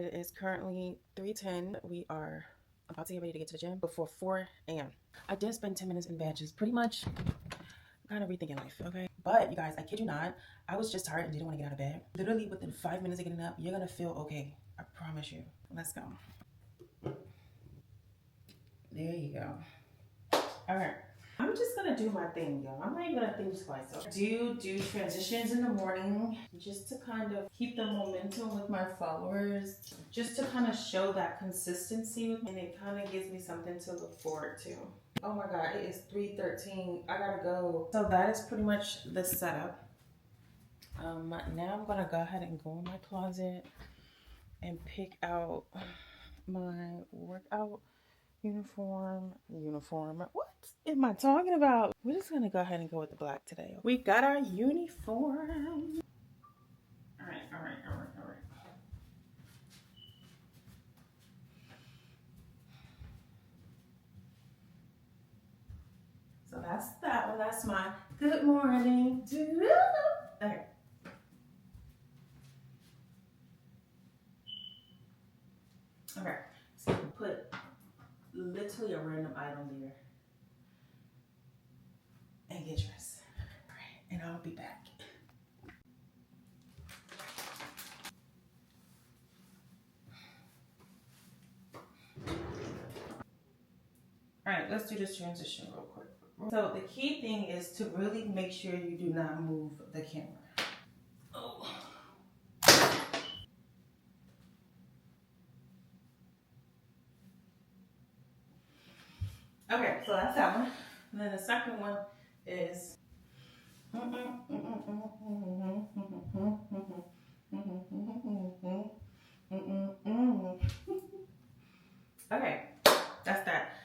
It is currently 3:10. We are about to get ready to get to the gym before 4 a.m. I did spend 10 minutes in bed, just pretty much kind of rethinking life, okay? But you guys, I kid you not, I was just tired and didn't want to get out of bed. Literally within 5 minutes of getting up, you're gonna feel okay. I promise you. Let's go. There you go. All right. I'm just gonna do my thing, y'all. I'm not even gonna think twice. I do transitions in the morning just to kind of keep the momentum with my followers, just to kind of show that consistency, and it kind of gives me something to look forward to. Oh my God, it is 3:13. I gotta go. So that is pretty much the setup. Now I'm gonna go ahead and go in my closet and pick out my workout uniform. What am I talking about? We're just gonna go ahead and go with the black today. We got our uniform. All right. So that's that one. That's my good morning. Okay. Okay. So you can put literally a random item there and get dressed. All right, and I'll be back. All right, let's do this transition real quick. So the key thing is to really make sure you do not move the camera. Oh. Okay, so that's that one. And then the second one is okay, that's that.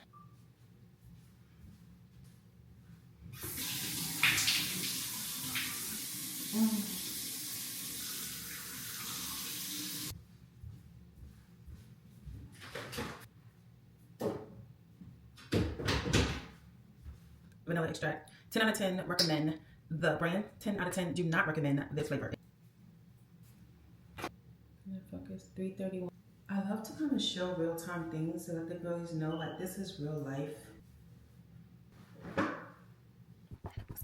Vanilla extract. 10 out of 10 recommend the brand. 10 out of 10 do not recommend this flavor. Focus 3:31. I love to kind of show real-time things so that the girlies know like this is real life.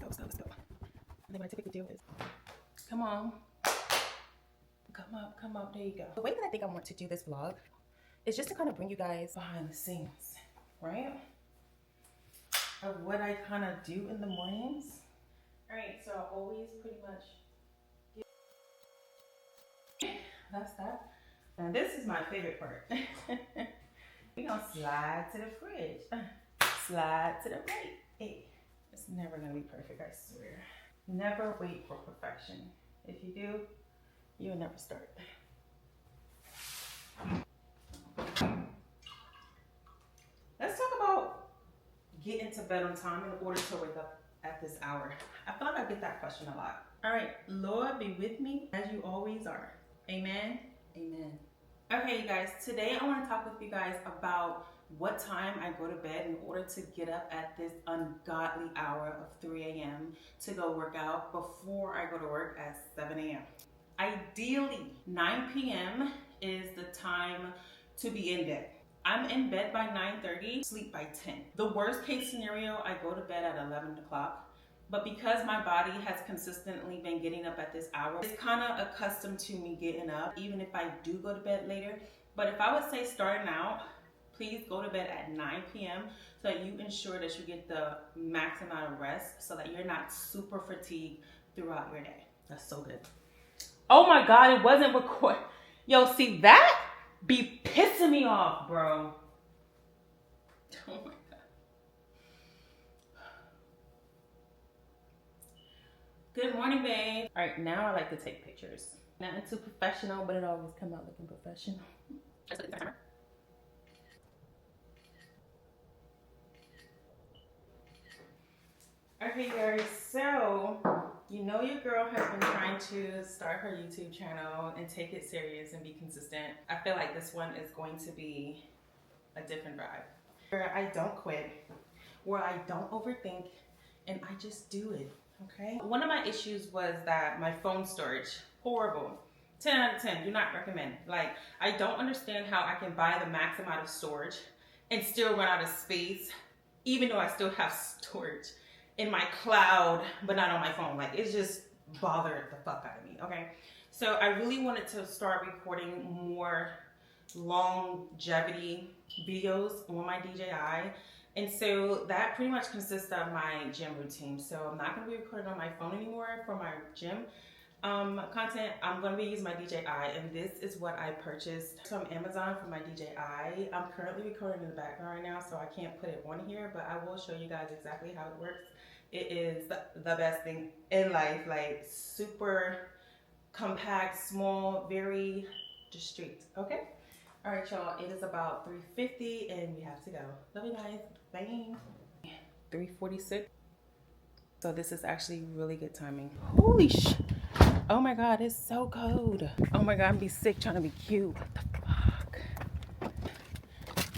Let's go. And then my typical deal is, come on. Come up, there you go. The way that I think I want to do this vlog is just to kind of bring you guys behind the scenes, right? Of what I kind of do in the mornings. All right, so I always pretty much that's that. And this is my favorite part. We gonna slide to the fridge. Slide to the right. Hey, it's never gonna be perfect, I swear. Never wait for perfection. If you do, you'll never start. Let's talk about getting to bed on time in order to wake up at this hour. I feel like I get that question a lot. All right, Lord be with me as you always are. Amen. Amen. Okay, you guys, today I want to talk with you guys about what time I go to bed in order to get up at this ungodly hour of 3 a.m. to go work out before I go to work at 7 a.m. Ideally, 9 p.m. is the time to be in bed. I'm in bed by 9:30, sleep by 10. The worst case scenario, I go to bed at 11 o'clock. But because my body has consistently been getting up at this hour, it's kind of accustomed to me getting up, even if I do go to bed later. But if I would say starting out, please go to bed at 9 p.m. so that you ensure that you get the max amount of rest so that you're not super fatigued throughout your day. That's so good. Oh my God, it wasn't recorded. Yo, see, that be pissing me off, bro. Oh my God. Good morning, babe. All right, now I like to take pictures. Nothing too professional, but it always come out looking professional. Just look at the camera. Okay, guys, so you know your girl has been trying to start her YouTube channel and take it serious and be consistent. I feel like this one is going to be a different vibe. Where I don't quit, where I don't overthink, and I just do it, okay? One of my issues was that my phone storage, horrible. 10 out of 10, do not recommend. Like, I don't understand how I can buy the max amount of storage and still run out of space, even though I still have storage in my cloud, but not on my phone. Like, it's just bothered the fuck out of me, okay? So I really wanted to start recording more longevity videos on my DJI. And so that pretty much consists of my gym routine. So I'm not gonna be recording on my phone anymore for my gym content. I'm gonna be using my DJI, and this is what I purchased from Amazon for my DJI. I'm currently recording in the background right now, so I can't put it on here, but I will show you guys exactly how it works. It is the best thing in life, like super compact, small, very discreet, okay? All right, y'all, it is about 3:50 and we have to go. Love you guys, bye. 3:46. So this is actually really good timing. Holy sh! Oh my God, it's so cold. Oh my God, I'm be sick trying to be cute. What the fuck?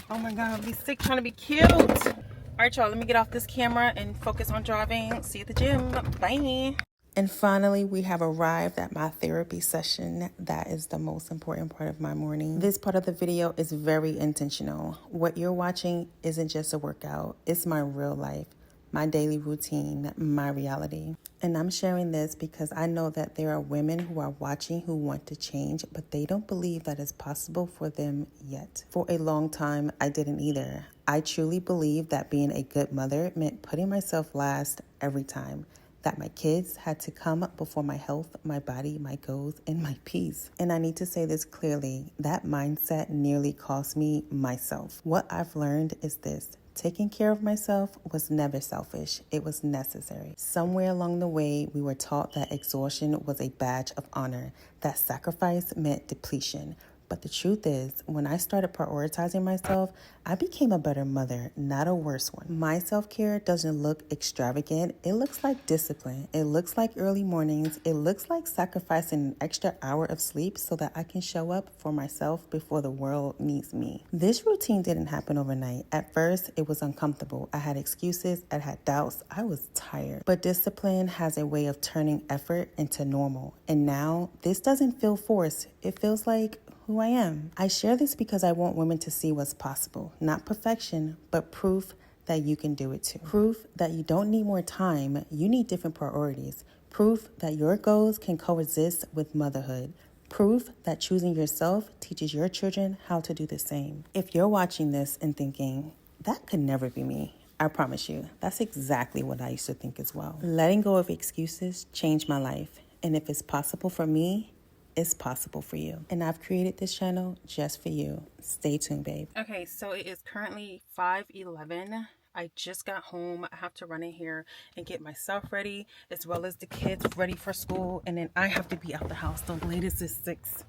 Oh my God, I'm be sick trying to be cute. All right, y'all, let me get off this camera and focus on driving. See you at the gym, bye. And finally, we have arrived at my therapy session. That is the most important part of my morning. This part of the video is very intentional. What you're watching isn't just a workout, it's my real life, my daily routine, my reality. And I'm sharing this because I know that there are women who are watching who want to change, but they don't believe that it's possible for them yet. For a long time, I didn't either. I truly believed that being a good mother meant putting myself last every time, that my kids had to come before my health, my body, my goals, and my peace. And I need to say this clearly, that mindset nearly cost me myself. What I've learned is this: taking care of myself was never selfish, it was necessary. Somewhere along the way, we were taught that exhaustion was a badge of honor, that sacrifice meant depletion. But the truth is, when I started prioritizing myself, I became a better mother, not a worse one. My self-care doesn't look extravagant. It looks like discipline. It looks like early mornings. It looks like sacrificing an extra hour of sleep so that I can show up for myself before the world needs me. This routine didn't happen overnight. At first, it was uncomfortable. I had excuses. I had doubts. I was tired. But discipline has a way of turning effort into normal. And now, this doesn't feel forced. It feels like who I am. I share this because I want women to see what's possible. Not perfection, but proof that you can do it too. Proof that you don't need more time, you need different priorities. Proof that your goals can coexist with motherhood. Proof that choosing yourself teaches your children how to do the same. If you're watching this and thinking, that could never be me, I promise you, that's exactly what I used to think as well. Letting go of excuses changed my life. And if it's possible for me, it's possible for you. And I've created this channel just for you. Stay tuned, babe. Okay, so it is currently 5:11. I just got home. I have to run in here and get myself ready, as well as the kids ready for school. And then I have to be out the house. The latest is 6.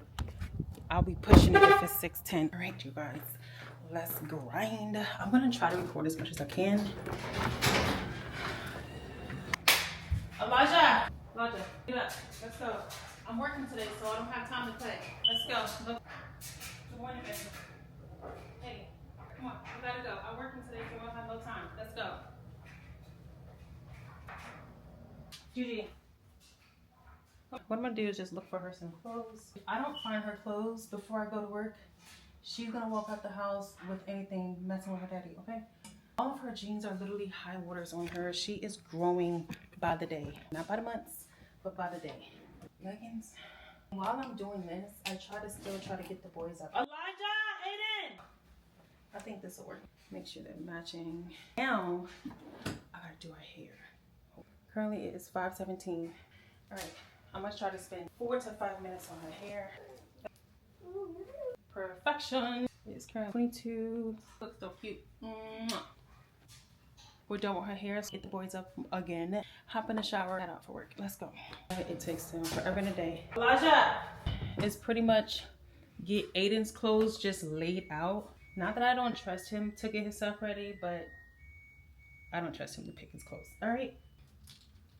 I'll be pushing it if it's 6:10. All right, you guys, let's grind. I'm gonna try to record as much as I can. Elijah, get up. Let's go. I'm working today, so I don't have time to play. Let's go. Look. Good morning, baby. Hey, come on. We gotta go. I'm working today, so I don't have no time. Let's go. Judy. What I'm gonna do is just look for her some clothes. If I don't find her clothes before I go to work, she's gonna walk out the house with anything messing with her daddy, okay? All of her jeans are literally high waters on her. She is growing by the day. Not by the months, but by the day. Leggings. While I'm doing this, I still try to get the boys up. Elijah, Aiden! I think this will work. Make sure they're matching. Now, I gotta do her hair. Currently, it is 5:17. All right, I'm gonna try to spend 4 to 5 minutes on her hair. Perfection. It's currently 22. Looks so cute. We're done with her hair. Let's get the boys up again. Hop in the shower, head out for work. Let's go. It takes them forever and a day. Elijah! It's pretty much get Aiden's clothes just laid out. Not that I don't trust him to get himself ready, but I don't trust him to pick his clothes. All right?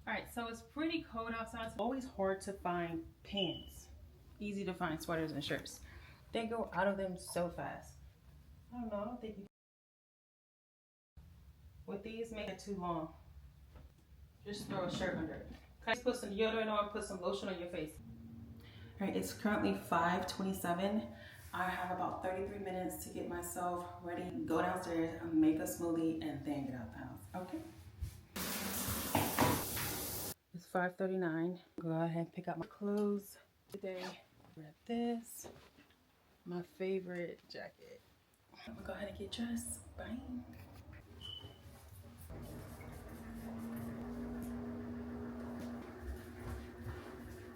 All right, so it's pretty cold outside. It's always hard to find pants. Easy to find sweaters and shirts. They go out of them so fast. I don't know, I don't think you with these, make it too long. Just throw a shirt under it. Just put some deodorant on, put some lotion on your face. All right, it's currently 5:27. I have about 33 minutes to get myself ready, go downstairs, make a smoothie, and then get out the house, okay? It's 5:39. Go ahead and pick up my clothes today. Grab this, my favorite jacket. I'm gonna go ahead and get dressed. Bye.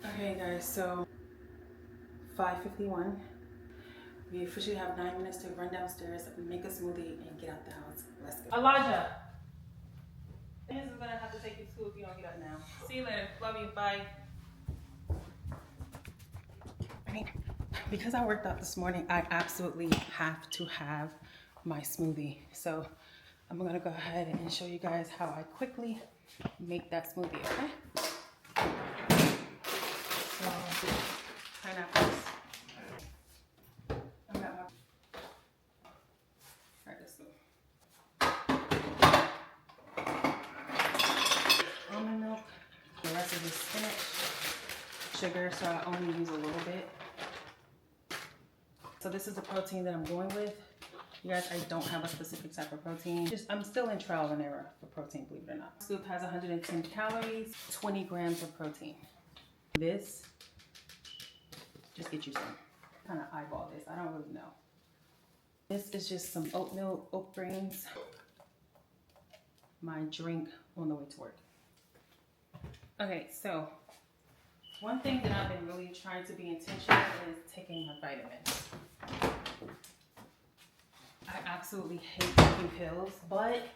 Okay guys, so 5:51. We officially have 9 minutes to run downstairs, make a smoothie, and get out the house. Let's go. Elijah, this is gonna have to take you to school if you don't get up now. See you later. Love you. Bye. Because I worked out this morning, I absolutely have to have my smoothie. So I'm gonna go ahead and show you guys how I quickly make that smoothie, okay? So, pineapples. I got my, all right, let's go. Almond milk, the rest of the spinach, sugar, so I only use a little bit. So this is the protein that I'm going with. You guys, I don't have a specific type of protein. I'm still in trial and error for protein, believe it or not. Scoop has 110 calories, 20 grams of protein. This, just get you some. Kind of eyeball this, I don't really know. This is just some oatmeal, oat grains. My drink on the way to work. Okay, so one thing that I've been really trying to be intentional is taking my vitamins. I absolutely hate taking pills, but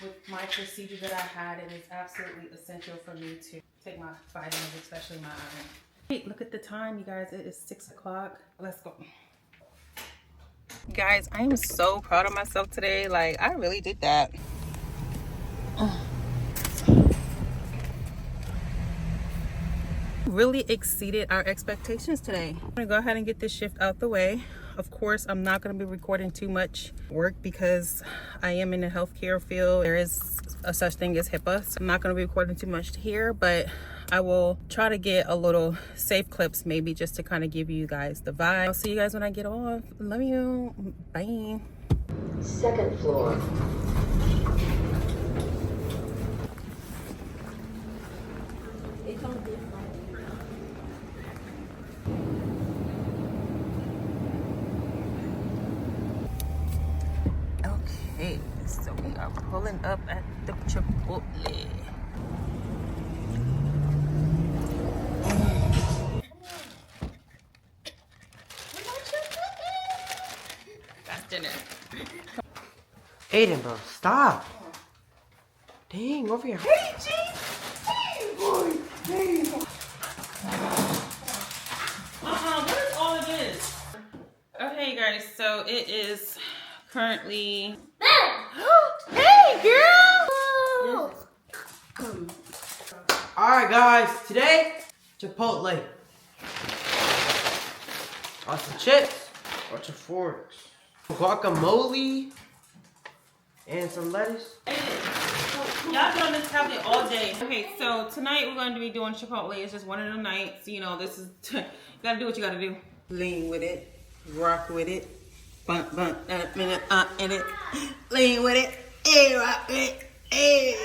with my procedure that I had, it is absolutely essential for me to take my vitamins, especially my iron. Hey, look at the time, you guys. It is 6 o'clock. Let's go. Guys, I am so proud of myself today. Like, I really did that. Really exceeded our expectations today. I'm gonna go ahead and get this shift out the way. Of course, I'm not gonna be recording too much work because I am in the healthcare field. There is a such thing as HIPAA. So I'm not gonna be recording too much here, but I will try to get a little safe clips maybe just to kind of give you guys the vibe. I'll see you guys when I get off. Love you. Bye. Second floor. Okay, so we are pulling up at the Chipotle. That's dinner. Aiden, bro, stop. Dang, over here. Hey, G! Hey, boy! Hey! What is all of this? Okay, guys, so it is currently... Hey, girl! Alright, guys, today, Chipotle. Lots of chips, lots of forks, guacamole, and some lettuce. Y'all been on this tablet all day. Okay, so tonight we're going to be doing Chipotle. It's just one of the nights. You know, this is... you gotta do what you gotta do. Lean with it. Rock with it. Bump, in it. Lean with it. Hey, rock with it. Hey.